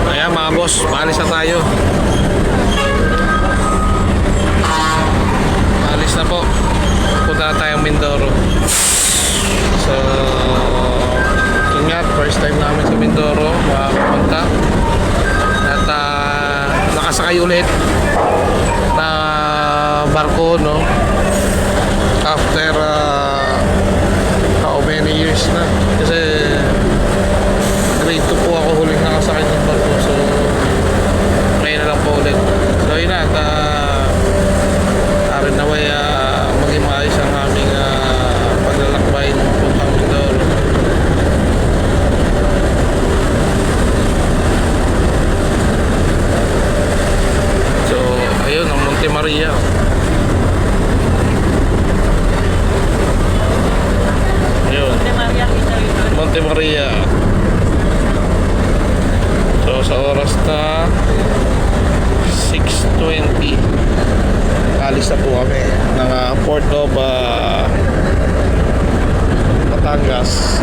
Ayan mga boss, maalis na tayo. Maalis na po. Punta na tayong Mindoro. So, yun nga, first time namin sa Mindoro makapunta. At nakasakay ulit na barko, no? After how many years na? Kasi grade 2 po ako huling nakasakay ng barko. So, ngayon na lang po ulit. So, yun na. Arin na way maging maayos ang aming paglalakbay ng puntang Mindoro. So, ayun, ang Monte Maria. Ayun, Monte Maria. So, sa oras na 6:20, alis na po kami ng Port of Batangas.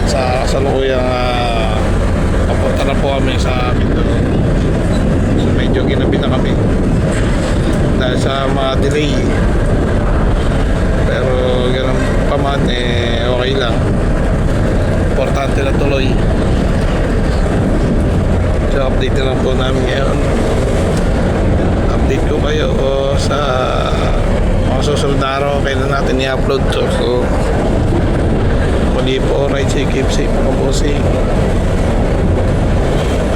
Sa kasalukuyang papunta na po kami sa Mindoro. So, medyo ginabi na kami dahil sa mga delay, pero ganun pa man, okay lang, importante na tuloy. So, update na lang po namin ngayon. Update ko kayo sa mga susunod na araw. Kailan natin i-upload to. So, muli po, ride safe, keep safe mga bossing.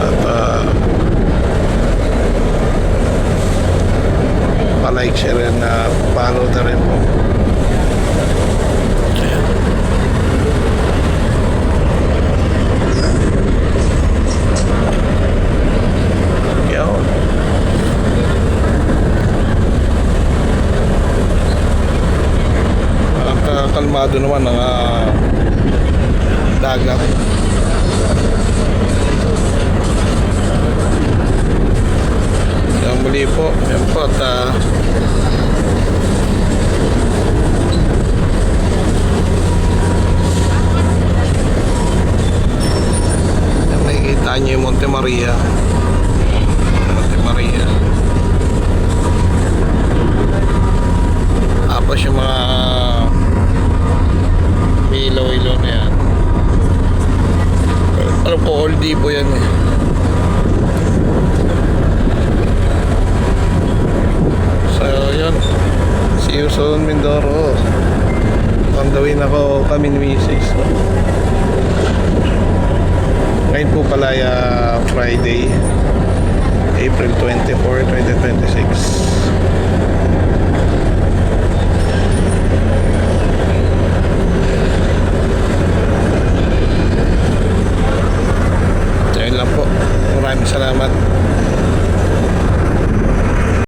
At pa-like, share, and follow na rin po. Kalmado naman ang dagat. So, muli po, yan po, at nakikita nyo yung Monte Maria. Monte Maria. Tapos yung mga ilaw-ilaw na yan. Alam ko, oldie po yan eh. So, yun. See you soon, Mindoro. On the way na ako kami ni Mrs. Ngayon po pala Friday, April 24, 2026. Maraming salamat.